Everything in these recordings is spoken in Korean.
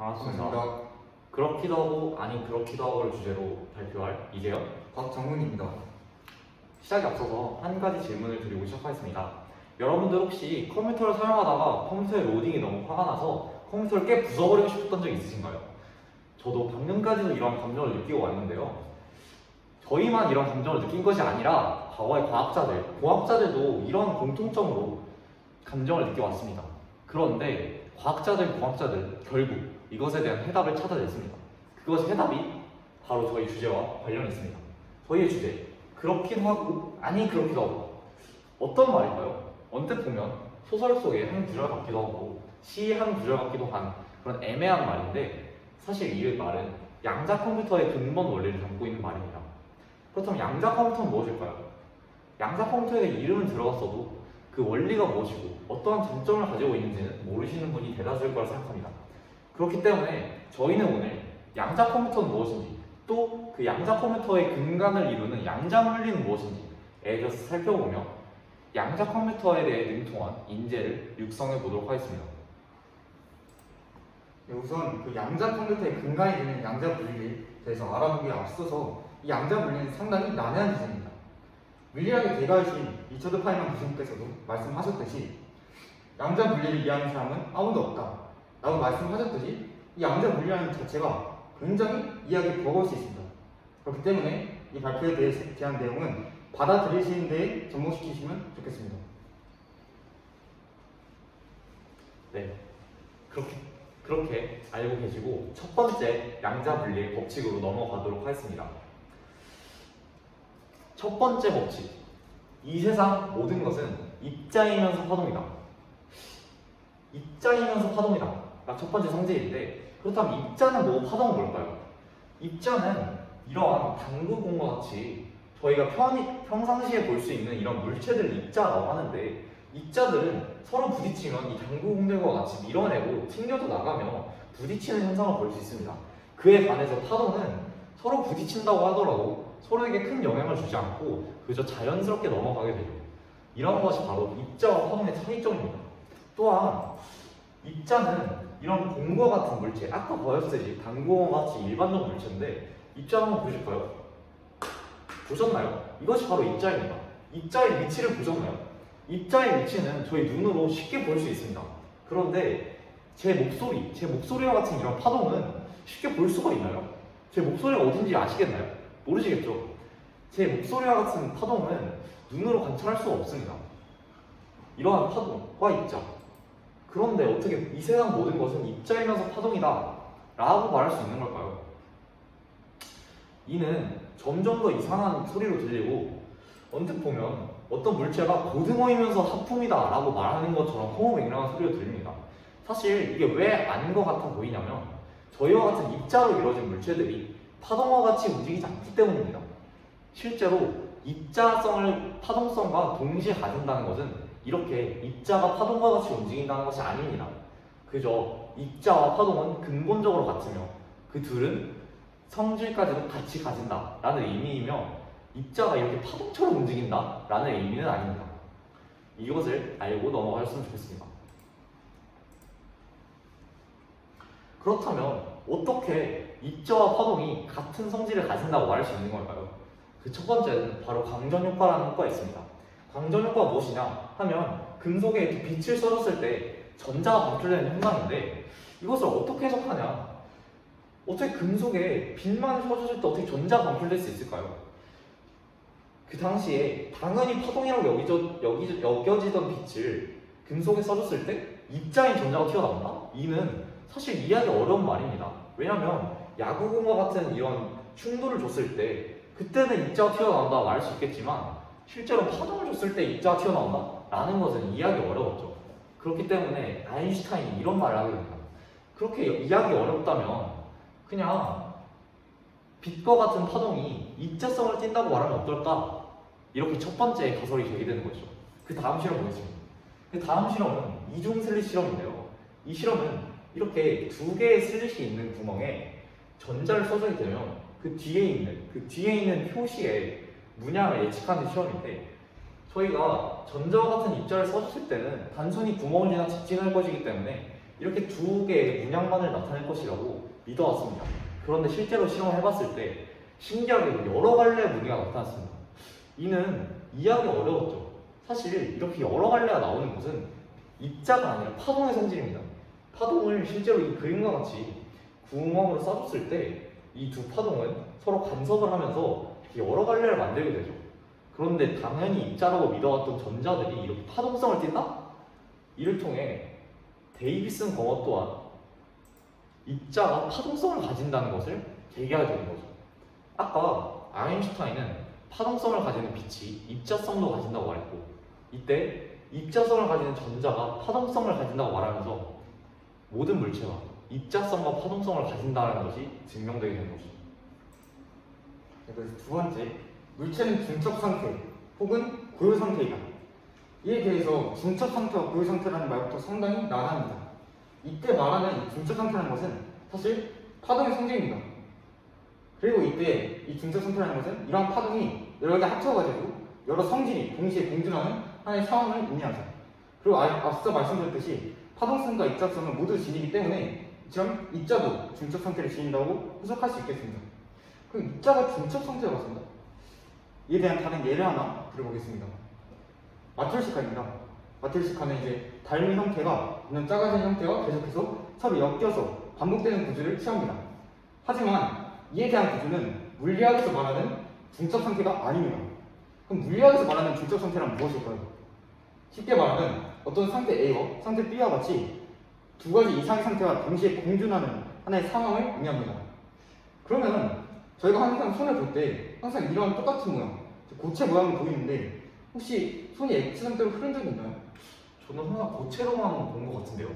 반갑습니다. 반갑습니다. 그렇기도 하고 아닌 그렇기도 하고를 주제로 발표할 이재현 박정훈입니다. 시작에 앞서서 한 가지 질문을 드리고 시작하겠습니다. 여러분들 혹시 컴퓨터를 사용하다가 컴퓨터의 로딩이 너무 화가 나서 컴퓨터를 깨 부숴버리고 싶었던 적 있으신가요? 저도 방금까지도 이런 감정을 느끼고 왔는데요. 저희만 이런 감정을 느낀 것이 아니라 과거의 공학자들도 이런 공통점으로 감정을 느껴왔습니다. 그런데 공학자들 결국 이것에 대한 해답을 찾아냈습니다. 그것의 해답이 바로 저희 주제와 관련이 있습니다. 저희의 주제, 그렇기도 하고 아니 그렇기도 하고. 어떤 말일까요? 언뜻 보면 소설 속의 한 구절 같기도 하고 시의 한 구절 같기도 한 그런 애매한 말인데, 사실 이 말은 양자 컴퓨터의 근본 원리를 담고 있는 말입니다. 그렇다면 양자 컴퓨터는 무엇일까요? 양자 컴퓨터에 대한 이름은 들어갔어도 그 원리가 무엇이고 어떠한 장점을 가지고 있는지는 모르시는 분이 대다수일 거라 생각합니다. 그렇기 때문에 저희는 오늘 양자 컴퓨터는 무엇인지, 또 그 양자 컴퓨터의 근간을 이루는 양자 물리는 무엇인지에 대해서 살펴보며 양자 컴퓨터에 대해 능통한 인재를 육성해 보도록 하겠습니다. 네, 우선 그 양자 컴퓨터의 근간이 되는 양자 물리에 대해서 알아보기에 앞서서 이 양자 물리는 상당히 난해한 주제입니다. 물리학의 대가이신 리처드 파이만 교수님께서도 말씀하셨듯이 양자 물리를 이해하는 사람은 아무도 없다 라고 말씀하셨듯이 이 양자 물리라는 자체가 굉장히 이해하기 버거울 수 있습니다. 그렇기 때문에 이 발표에 대한 내용은 받아들이시는 데에 접목시키시면 좋겠습니다. 네, 그렇게 알고 계시고 첫 번째 양자 물리의 법칙으로 넘어가도록 하겠습니다. 첫 번째 법칙, 이 세상 모든 것은 입자이면서 파동이다. 입자이면서 파동이다가 첫 번째 성질인데, 그렇다면 입자는 뭐고 파동은 뭘까요? 입자는 이러한 당구공과 같이 저희가 평상시에 볼 수 있는 이런 물체들을 입자라고 하는데, 입자들은 서로 부딪히면 이 당구공들과 같이 밀어내고 튕겨져 나가며 부딪히는 현상을 볼 수 있습니다. 그에 반해서 파동은 서로 부딪힌다고 하더라도 서로에게 큰 영향을 주지 않고 그저 자연스럽게 넘어가게 되죠. 이런 것이 바로 입자와 파동의 차이점입니다. 또한 입자는 이런 공과 같은 물체, 아까 보였듯이 당구와 같이 일반적 물체인데, 입자 한번 보실까요? 보셨나요? 이것이 바로 입자입니다. 입자의 위치를 보셨나요? 입자의 위치는 저희 눈으로 쉽게 볼 수 있습니다. 그런데 제 목소리와 같은 이런 파동은 쉽게 볼 수가 있나요? 제 목소리가 어딘지 아시겠나요? 모르시겠죠? 제 목소리와 같은 파동은 눈으로 관찰할 수가 없습니다. 이러한 파동과 입자. 그런데 어떻게 이 세상 모든 것은 입자이면서 파동이다 라고 말할 수 있는 걸까요? 이는 점점 더 이상한 소리로 들리고, 언뜻 보면 어떤 물체가 고등어이면서 하품이다 라고 말하는 것처럼 허무맹랑한 소리가 들립니다. 사실 이게 왜 아닌 것 같아 보이냐면, 저희와 같은 입자로 이루어진 물체들이 파동과 같이 움직이지 않기 때문입니다. 실제로 입자성을 파동성과 동시에 가진다는 것은 이렇게 입자가 파동과 같이 움직인다는 것이 아닙니다. 그저 입자와 파동은 근본적으로 같으며 그 둘은 성질까지도 같이 가진다 라는 의미이며, 입자가 이렇게 파동처럼 움직인다 라는 의미는 아닙니다. 이것을 알고 넘어갔으면 좋겠습니다. 그렇다면 어떻게 입자와 파동이 같은 성질을 가진다고 말할 수 있는 걸까요? 그 첫 번째는 바로 광전효과라는 효과가 있습니다. 광전효과가 무엇이냐 하면, 금속에 이렇게 빛을 쏘았을 때 전자가 방출되는 현상인데, 이것을 어떻게 해석하냐? 어떻게 금속에 빛만 쏘았을 때 어떻게 전자가 방출될 수 있을까요? 그 당시에 당연히 파동이라고 여겨지던 빛을 금속에 써줬을 때 입자인 전자가 튀어나온다? 이는 사실 이해하기 어려운 말입니다. 왜냐하면 야구공과 같은 이런 충돌을 줬을 때 그때는 입자가 튀어나온다 말할 수 있겠지만, 실제로 파동을 줬을 때 입자가 튀어나온다? 라는 것은 이해하기 어려웠죠. 그렇기 때문에 아인슈타인이 이런 말을 하게 됩니다. 그렇게 이해하기 어렵다면 그냥 빛과 같은 파동이 입자성을 띈다고 말하면 어떨까? 이렇게 첫 번째 가설이 제기되는 거죠. 그 다음 실험 보겠습니다. 그 다음 실험은 이중 슬릿 실험인데요. 이 실험은 이렇게 두 개의 슬릿이 있는 구멍에 전자를 써주게 되면 그 뒤에 있는 표시에 문양을 예측하는 실험인데, 저희가 전자와 같은 입자를 써줬을 때는 단순히 구멍을 지나 직진할 것이기 때문에 이렇게 두 개의 문양만을 나타낼 것이라고 믿어왔습니다. 그런데 실제로 실험을 해봤을 때 신기하게 여러 갈래의 무늬가 나타났습니다. 이는 이해하기 어려웠죠. 사실 이렇게 여러 갈래가 나오는 것은 입자가 아니라 파동의 성질입니다. 파동을 실제로 이 그림과 같이 구멍으로 쏴줬을 때 이 두 파동은 서로 간섭을 하면서 여러 갈래를 만들게 되죠. 그런데 당연히 입자라고 믿어왔던 전자들이 이렇게 파동성을 띈다? 이를 통해 데이비슨 공업 또한 입자가 파동성을 가진다는 것을 제기하게 되는 거죠. 아까 아인슈타인은 파동성을 가지는 빛이 입자성도 가진다고 말했고, 이때 입자성을 가지는 전자가 파동성을 가진다고 말하면서 모든 물체가 입자성과 파동성을 가진다는 것이 증명되게 된 것이죠. 그래서 두 번째, 물체는 중첩 상태 혹은 고요 상태이다. 이에 대해서 중첩 상태와 고요 상태라는 말부터 상당히 난합니다. 이때 말하는 이 중첩 상태라는 것은 사실 파동의 성질입니다. 그리고 이때 이 중첩 상태라는 것은 이러한 파동이 여러 개 합쳐가지고 여러 성질이 동시에 공존하는 하나의 상황을 의미하죠. 그리고 앞서 말씀드렸듯이 파동성과 입자성은 모두 진이기 때문에 이처럼 입자도 중첩 상태를 지닌다고 해석할 수 있겠습니다. 그럼 입자가 중첩 상태라고 했습니다. 이에 대한 다른 예를 하나 들어보겠습니다. 마트리스카입니다. 마트리스카는 이제 닮은 형태가 있는 작아진 형태와 계속해서 서로 엮여서 반복되는 구조를 취합니다. 하지만 이에 대한 구조는 물리학에서 말하는 중첩 상태가 아닙니다. 그럼 물리학에서 말하는 중첩 상태란 무엇일까요? 쉽게 말하면 어떤 상태 A와 상태 B와 같이 두 가지 이상의 상태가 동시에 공존하는 하나의 상황을 의미합니다. 그러면 저희가 항상 손을 볼 때 항상 이런 똑같은 모양, 고체 모양이 보이는데 혹시 손이 액체 상태로 흐른 적이 있나요? 저는 항상 고체로만 본 것 같은데요.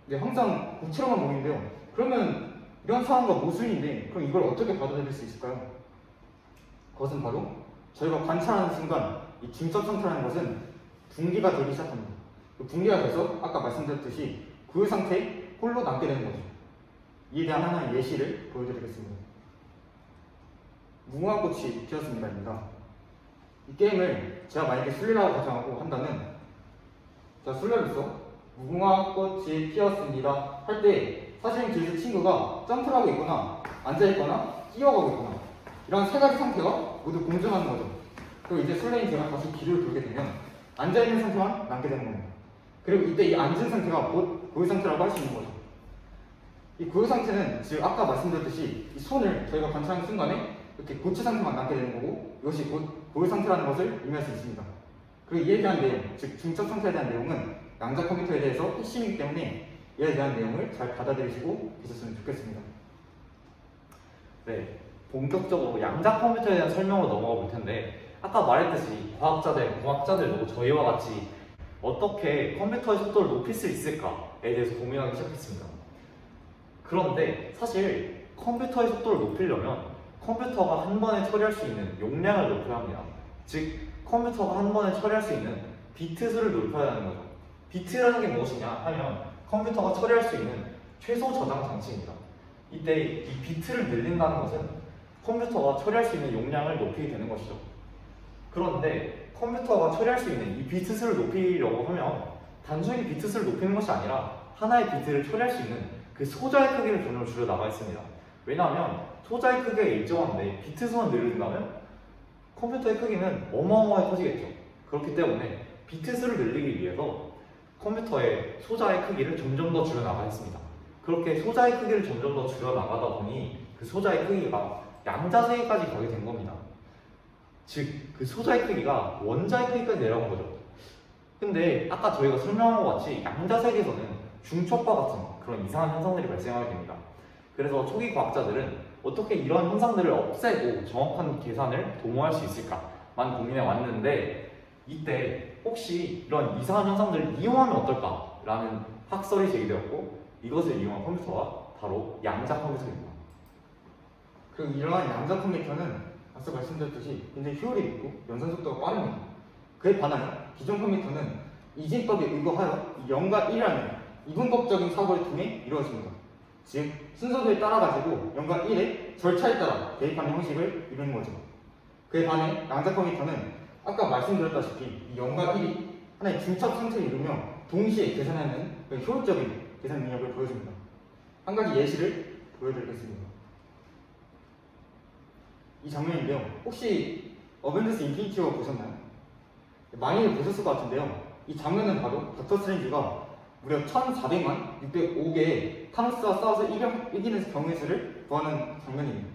네, 항상 고체로만 보이는데요. 그러면 이런 상황과 모순인데 그럼 이걸 어떻게 받아들일 수 있을까요? 그것은 바로 저희가 관찰하는 순간 이 중첩 상태라는 것은 분기가 되기 시작합니다. 그 분기가 돼서 아까 말씀드렸듯이 고요 상태에 홀로 남게 되는 거죠. 이에 대한 하나의 예시를 보여드리겠습니다. 무궁화꽃이 피었습니다입니다. 이 게임을 제가 만약에 술래라고 가정하고 한다면 제가 술래로서 무궁화꽃이 피었습니다 할 때 사실은 뒤에서 친구가 점프를 하고 있거나 앉아있거나 뛰어가고 있거나 이런 세 가지 상태가 모두 공존하는 거죠. 그리고 이제 술래인 제가 다시 뒤를 돌게 되면 앉아있는 상태만 남게 되는 겁니다. 그리고 이때 이 앉은 상태가 곧 고요 상태라고 할 수 있는 거죠. 이 고요 상태는 즉 아까 말씀드렸듯이 이 손을 저희가 관찰하는 순간에 이렇게 고체 상태만 남게 되는 거고 이것이 곧 고요 상태라는 것을 의미할 수 있습니다. 그리고 이에 대한 내용, 즉 중첩 상태에 대한 내용은 양자 컴퓨터에 대해서 핵심이기 때문에 이에 대한 내용을 잘 받아들이시고 계셨으면 좋겠습니다. 네, 본격적으로 양자 컴퓨터에 대한 설명으로 넘어가 볼 텐데 아까 말했듯이 과학자들, 공학자들도 저희와 같이 어떻게 컴퓨터의 속도를 높일 수 있을까에 대해서 고민하기 시작했습니다. 그런데 사실 컴퓨터의 속도를 높이려면 컴퓨터가 한 번에 처리할 수 있는 용량을 높여야 합니다. 즉 컴퓨터가 한 번에 처리할 수 있는 비트 수를 높여야 하는 거죠. 비트라는 게 무엇이냐 하면 컴퓨터가 처리할 수 있는 최소 저장 장치입니다. 이때 이 비트를 늘린다는 것은 컴퓨터가 처리할 수 있는 용량을 높이게 되는 것이죠. 그런데 컴퓨터가 처리할 수 있는 이 비트 수를 높이려고 하면 단순히 비트 수를 높이는 것이 아니라 하나의 비트를 처리할 수 있는 그 소자의 크기를 점점 줄여 나가 있습니다. 왜냐하면 소자의 크기가 일정한데 비트 수만 늘린다면 컴퓨터의 크기는 어마어마하게 커지겠죠. 그렇기 때문에 비트 수를 늘리기 위해서 컴퓨터의 소자의 크기를 점점 더 줄여 나가 있습니다. 그렇게 소자의 크기를 점점 더 줄여 나가다 보니 그 소자의 크기가 양자세기까지 가게 된 겁니다. 즉, 그 소자의 크기가 원자의 크기까지 내려간 거죠. 근데 아까 저희가 설명한 것 같이 양자세계에서는 중첩과 같은 그런 이상한 현상들이 발생하게 됩니다. 그래서 초기 과학자들은 어떻게 이런 현상들을 없애고 정확한 계산을 도모할 수 있을까만 고민해 왔는데 이때 혹시 이런 이상한 현상들을 이용하면 어떨까라는 학설이 제기되었고 이것을 이용한 컴퓨터가 바로 양자 컴퓨터입니다. 그리고 이러한 양자 컴퓨터는 앞서 말씀드렸듯이 굉장히 효율이 있고 연산 속도가 빠릅니다. 그에 반하여 기존 컴퓨터는 이진법에 의거하여 0과 1이라는 이분법적인 사고를 통해 이루어집니다. 즉 순서대에 따라가지고 0과 1의 절차에 따라 대입하는 형식을 이루는 거죠. 그에 반해 양자 컴퓨터는 아까 말씀드렸다시피 이 0과 1이 하나의 중첩 상태를 이루며 동시에 계산하는 효율적인 계산 능력을 보여줍니다. 한 가지 예시를 보여드리겠습니다. 이 장면인데요. 혹시 어벤져스 인피니티 워 보셨나요? 많이들 보셨을 것 같은데요. 이 장면은 바로 닥터 스트레인지가 무려 1400만 605개의 타노스와 싸워서 이기는 경우의 수를 구하는 장면입니다.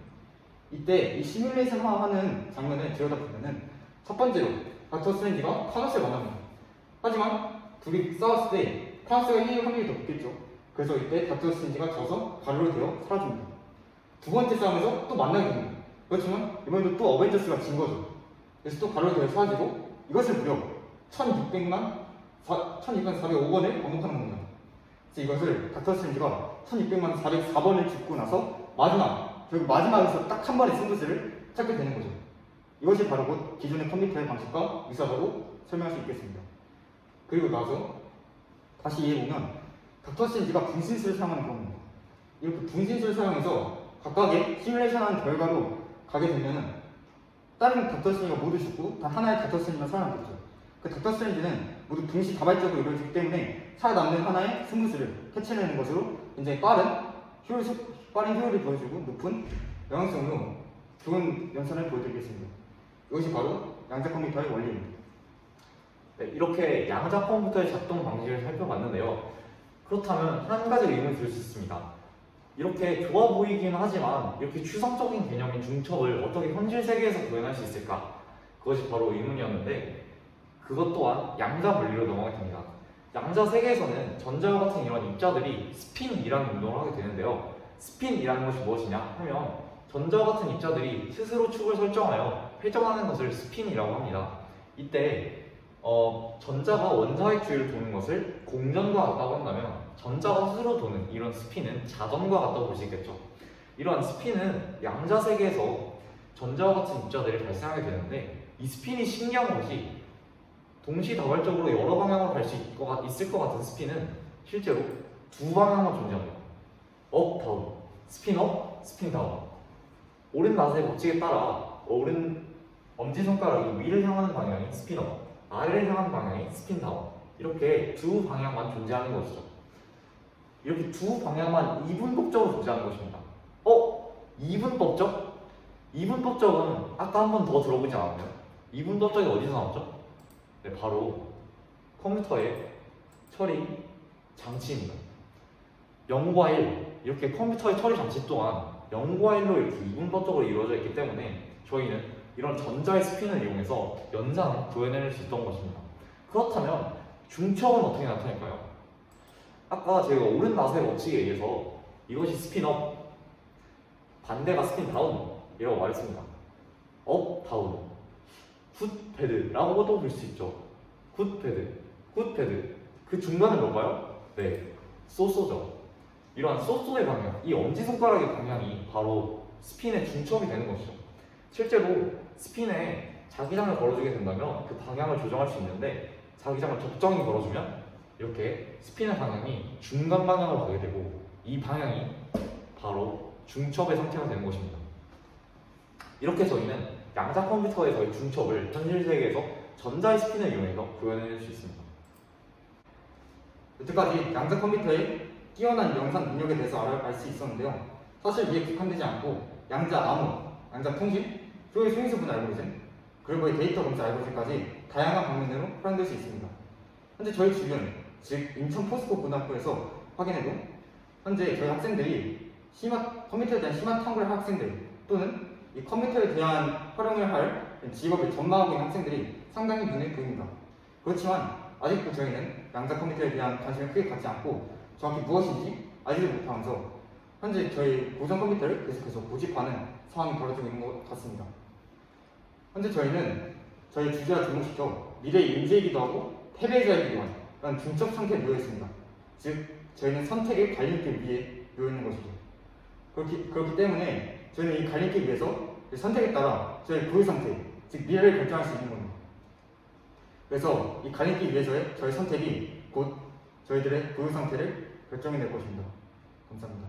이때 이 시뮬레이션화하는 장면을 들여다보면은 첫 번째로 닥터 스트레인지가 타노스를 만납니다. 하지만 둘이 싸웠을 때 타노스가 이길 확률이 더 높겠죠. 그래서 이때 닥터 스트레인지가 져서 가루로 되어 사라집니다. 두 번째 싸움에서 또 만나게 됩니다. 그렇지만 이번에도 또 어벤져스가 진 거죠. 그래서 또 가루로 되어 사라지고 이것을 무려 1604,405번을 반복하는 겁니다. 그래서 이것을 닥터 스트레인지가 1600만 404번을 죽고 나서 결국 마지막에서 딱 한 번의 승부수를 찾게 되는 거죠. 이것이 바로 곧 기존의 컴퓨터의 방식과 유사하다고 설명할 수 있겠습니다. 그리고 나서 다시 이해해보면 닥터 스트레인지가 분신술을 사용하는 경우입니다. 이렇게 분신술을 사용해서 각각의 시뮬레이션한 결과로 가게 되면은 다른 닥터 스트레인지가 모두 죽고 단 하나의 닥터 스트레인지만 살아남겠죠. 그 닥터 스트레인지는 모두 동시다발적으로 이루어지기 때문에 살아남는 하나의 승부수를 캐치해내는 것으로 굉장히 빠른 효율을 보여주고 높은 영향성으로 좋은 연산을 보여드리겠습니다. 이것이 바로 양자 컴퓨터의 원리입니다. 네, 이렇게 양자 컴퓨터의 작동 방식을 살펴봤는데요. 그렇다면 한 가지 의문이 들 수 있습니다. 이렇게 좋아 보이긴 하지만 이렇게 추상적인 개념인 중첩을 어떻게 현실 세계에서 구현할 수 있을까? 그것이 바로 의문이었는데 그것 또한 양자 물리로 넘어가게 됩니다. 양자 세계에서는 전자와 같은 이런 입자들이 스핀이라는 운동을 하게 되는데요. 스핀이라는 것이 무엇이냐 하면 전자와 같은 입자들이 스스로 축을 설정하여 회전하는 것을 스핀이라고 합니다. 이때 전자가 원자의 주위를 도는 것을 공전과 같다고 한다면 전자가 스스로 도는 이런 스핀은 자전과 같다고 볼 수 있겠죠. 이러한 스핀은 양자 세계에서 전자와 같은 입자들이 발생하게 되는데 이 스핀이 신기한 것이 동시다발적으로 여러 방향으로 갈 수 있을 것 같은 스핀은 실제로 두 방향만 존재합니다. 업, 다운, 스핀 업, 스핀 다운. 오른 나사의 법칙에 따라 오른 엄지손가락이 위를 향하는 방향이 스핀 업, 아래를 향하는 방향이 스핀 다운. 이렇게 두 방향만 존재하는 것이죠. 이렇게 두 방향만 이분법적으로 존재하는 것입니다. 이분법적? 이분법적은 아까 한 번 더 들어보지 않았나요? 이분법적이 어디서 나왔죠? 네, 바로 컴퓨터의 처리 장치입니다. 0과 1, 이렇게 컴퓨터의 처리 장치 또한 0과 1로 이렇게 이분법적으로 이루어져 있기 때문에 저희는 이런 전자의 스핀을 이용해서 연산을 구해낼 수 있던 것입니다. 그렇다면 중첩은 어떻게 나타날까요? 아까 제가 오른 나사의 법칙에 의해서 이것이 스핀업, 반대가 스핀 다운이라고 말했습니다. 업, 다운, 굿패드라고도 볼 수 있죠. 굿패드, 굿패드. 그 중간은 뭘까요? 네, 쏘쏘죠. 이러한 쏘쏘의 방향, 이 엄지손가락의 방향이 바로 스핀의 중첩이 되는 것이죠. 실제로 스핀에 자기장을 걸어주게 된다면 그 방향을 조정할 수 있는데 자기장을 적정히 걸어주면 이렇게 스핀의 방향이 중간 방향으로 가게 되고 이 방향이 바로 중첩의 상태가 되는 것입니다. 이렇게 저희는 양자 컴퓨터에서의 중첩을 현실 세계에서 전자의 스핀을 이용해서 구현해낼 수 있습니다. 여태까지 양자 컴퓨터의 뛰어난 영상 능력에 대해서 알 수 있었는데요. 사실 이에 국한되지 않고 양자 암호, 양자 통신, 표의 수인수분 알고리즘, 그리고 데이터 검사 알고리즘까지 다양한 방면으로 활용될 수 있습니다. 현재 저희 주변, 즉 인천 포스코 고등학교에서 확인해도 현재 저희 학생들이 컴퓨터에 대한 심화 탐구를 할 학생들 또는 이 컴퓨터에 대한 활용을 할 직업을 전망하고 있는 학생들이 상당히 눈에 보입니다. 그렇지만 아직도 저희는 양자 컴퓨터에 대한 관심을 크게 갖지 않고 정확히 무엇인지 알지도 못하면서 현재 저희 고전 컴퓨터를 계속해서 고집하는 상황이 벌어지고 있는 것 같습니다. 현재 저희는 저희 주제와 접목시켜 미래의 인재이기도 하고 패배자이기도 한 그런 중첩 상태에 놓여 있습니다. 즉 저희는 선택의 갈림길 위에 놓여 있는 것이죠. 그렇기 때문에 저희는 이 갈림길 위에서 선택에 따라 저희 고유 상태, 즉 미래를 결정할 수 있는 겁니다. 그래서 이 갈림길 위에서의 저희 선택이 곧 저희들의 고유 상태를 결정해낼 것입니다. 감사합니다.